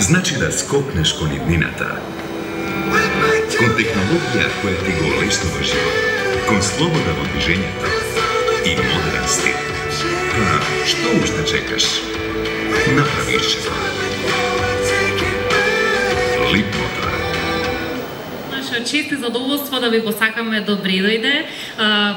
значи да скокнеш кон иднината. Кон технологија која ти го олеснува живот, кон слобода во движењето и модерен стил. Што уште чекаш? Направи ишчето. Лип мотор. Наша чест и задоволство да ви го сакаме добре дојде.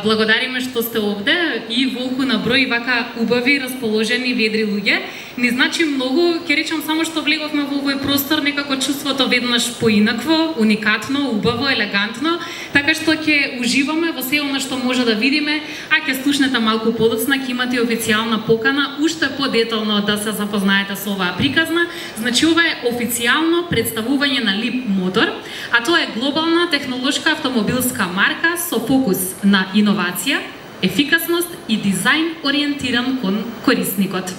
Благодариме што сте овде и волку на број вака убави, расположени, ведри луѓе. Не значи многу, ќе речам само што влеговме во овој простор, некако чувството веднаш поинакво, уникатно, убаво, елегантно, така што ќе уживаме во се она што може да видиме, а ќе слушнете малку подоцна, ќе имате официјална покана, уште подетално да се запознаете со оваа приказна. Значи ова е официјално представување на Лип Мотор, а тоа е глобална технолошка автомобилска марка со фокус на иновација, ефикасност и дизајн ориентиран кон корисникот.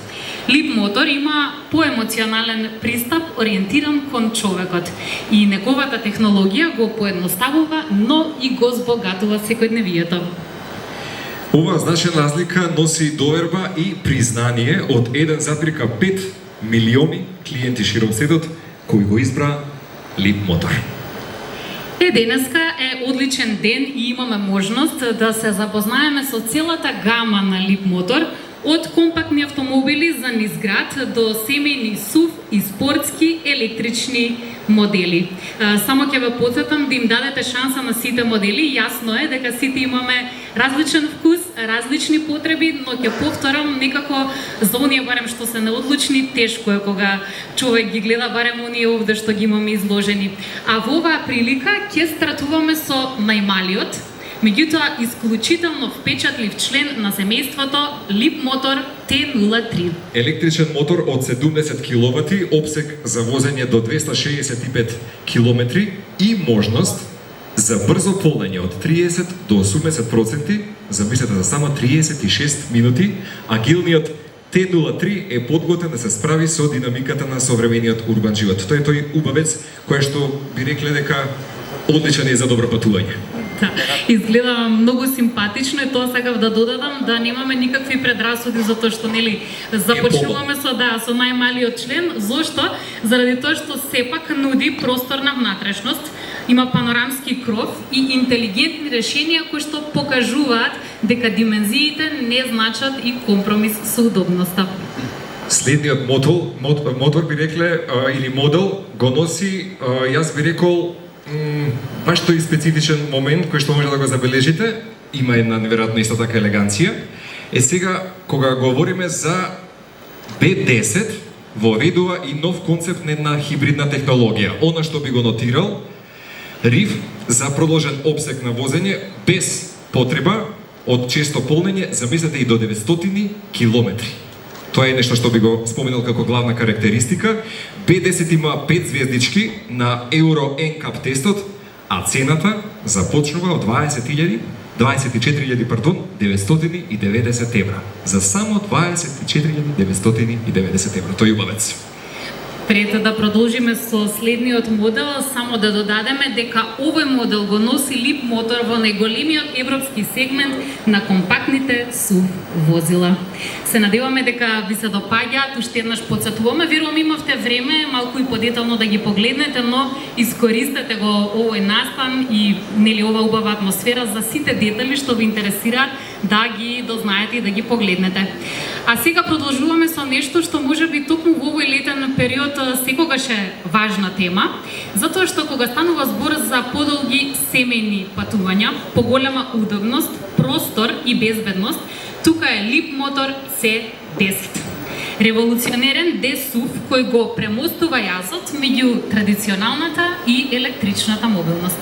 Лип Мотор има поемоционален пристап ориентиран кон човекот и неговата технологија го поедноставува, но и го збогатува секојдневието. Ова значена разлика носи доверба и признание од 1,5 милиони клиенти широм светот кои го избра Лип Мотор. Денеска е одличен ден и имаме можност да се запознаеме со целата гама на Лип Мотор, од компактни автомобили за низград до семејни SUV и спортски електрични модели. Само ќе ве потсетам да им дадете шанса на сите модели. Јасно е дека сите имаме различен вкус, различни потреби, но ќе повторам, некако за оние барем што се неодлучни, тешко е кога човек ги гледа барем оние овде што ги имаме изложени. А во оваа прилика ќе стартуваме со најмалиот, меѓутоа исклучително впечатлив член на семејството Лип Мотор T03. Електричен мотор од 70 киловати, опсек за возење до 265 километри и можност за брзо полнење од 30 до 80%, замислете за само 36 минути, агилниот T03 е подготвен да се справи со динамиката на современиот урбан живот. Тој е тој убавец кој што би рекле дека одличен е за добро патување. Да, изгледа многу симпатично и тоа сакав да додадам, да немаме никакви предрасуди затоа што нели започнуваме со најмалиот член. Зошто? Заради тоа што сепак нуди просторна внатрешност, има панорамски кров и интелигентни решенија кои што покажуваат дека димензиите не значат и компромис со удобноста. Следниот мотор би рекле или модел го носи, јас би рекол, баш тој специфичен момент кој што може да го забележите, има една неверојатна исто така елеганција. Сега кога говориме за B10, воведува и нов концепт на една хибридна технологија. Она што би го нотирал, риф за продолжен опсек на возење без потреба од често полнење, замислете и до 900 километри. Тоа е нешто што би го споменал како главна карактеристика. B10 има 5 звездички на Euro NCAP тестот, а цената започнува од 24.990 евра. За само 24.990 евра. Тој убавец. Пред да продолжиме со следниот модел, само да додадеме дека овој модел го носи Лип Мотор во најголемиот европски сегмент на компактните SUV возила. Се надеваме дека ви се допаѓаат, уште еднаш потсетуваме, верувам имавте време малку и подетално да ги погледнете, но искористете го овој настан и нели ова убава атмосфера за сите детали што ви интересираат да ги дознаете и да ги погледнете. А сега продолжуваме со нешто што може би токму во овој летен период секогаш е важна тема, затоа што кога станува збор за подолги семејни патувања, поголема удобност, простор и безбедност, тука е Лип Мотор C10. Револуционерен D-SUV кој го премостува јазот меѓу традиционалната и електричната мобилност.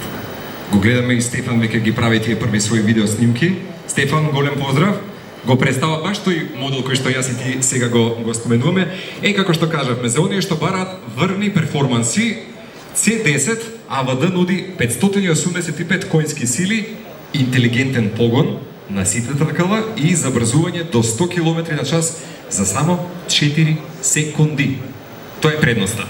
Го гледаме и Стефан веќе ги прави тие први своји видео снимки. Стефан, голем поздрав. Го представа баш тој модел кој што јас и ти сега го споменуваме. Како што кажавме, за оние што бараат врвни перформанси, C10 АВД нуди 585 коњски сили, интелигентен погон на сите тркала и забрзување до 100 км на час за само 4 секунди. Тоа е предноста.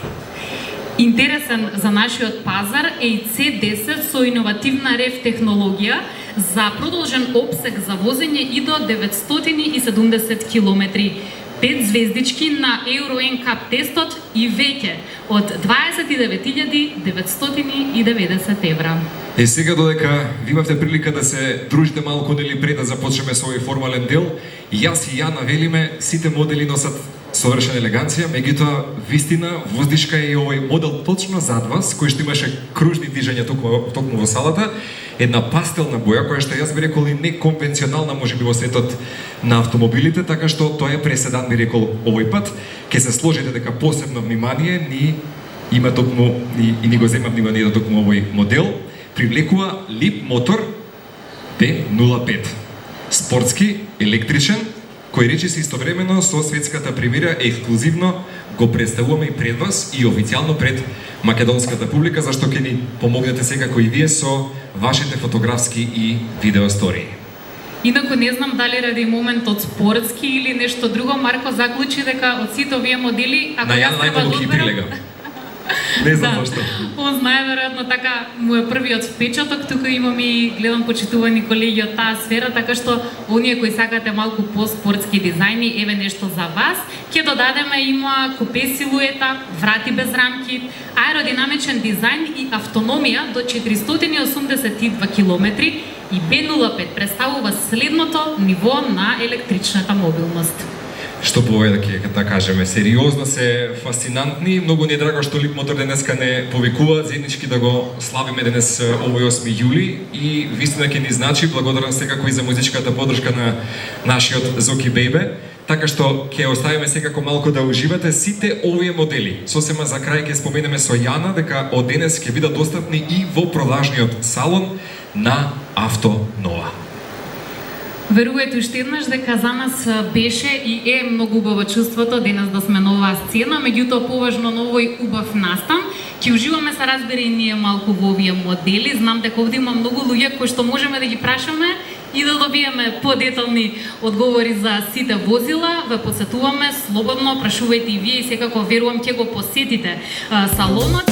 Интересен за нашиот пазар е и C10 со иновативна рев технологија за продолжен опсек за возење и до 970 км. 5 звездички на Euro NCAP тестот и веќе од 29.990 евра. И сега додека ви имавте прилика да се дружите малку нели пред да започнеме со овој формален дел, јас и Јана велиме сите модели носат совршена елеганција, меѓутоа вистина воздишка е и овој модел точно зад вас, кој што имаше кружни движења токму во салата, една пастелна боја која што јас би рекол и неконвенционална можеби во светот на автомобилите, така што тоа е преседан би рекол овој пат. Ќе се сложите дека посебно внимание ни има токму и ни го зема внимание токму овој модел. Привлекува Leap мотор B05. Спортски, електричен, кој речиси истовремено со светската премиера ексклузивно го представуваме и пред вас и официјално пред македонската публика, зашто ќе ни помогнете секако и вие со вашите фотографски и видео стории. Инаку не знам дали ради моментот спортски или нешто друго, Марко заклучи дека од сите овие модели, ако јас треба да прилега. Не знам зашто. Он знае веројатно така му е првиот впечаток, тука имам и гледам почитувани колеги од таа сфера, така што оние кои сакате малку по-спортски дизајни, еве нешто за вас. Ќе додадеме има купе силуета, врати без рамки, аеродинамичен дизајн и автономија до 482 километри и B05 представува следното ниво на електричната мобилност. Што повеќе да кажеме, сериозно се фасцинантни, многу ни е драго што Leap мотор денеска не повикува, заеднички да го славиме денес овој 8 јули и вистина ќе ни значи, благодарам секако и за музичката поддршка на нашиот Зоки Бейбе, така што ќе оставиме секако малку да уживате сите овие модели. Сосема за крај ќе споменеме со Јана дека од денес ќе бидат достапни и во продажниот салон на Автонова. Верувајте уште еднаш дека за нас беше и е многу убаво чувството денес да сме на оваа сцена, меѓутоа поважно на овој убав настан. Ќе уживаме се разбери ние малку во овие модели. Знам дека овде има многу луѓе кои што можеме да ги прашаме и да добиеме подетални одговори за сите возила. Ве посетуваме слободно, прашувајте и вие и секако верувам ќе го посетите салонот.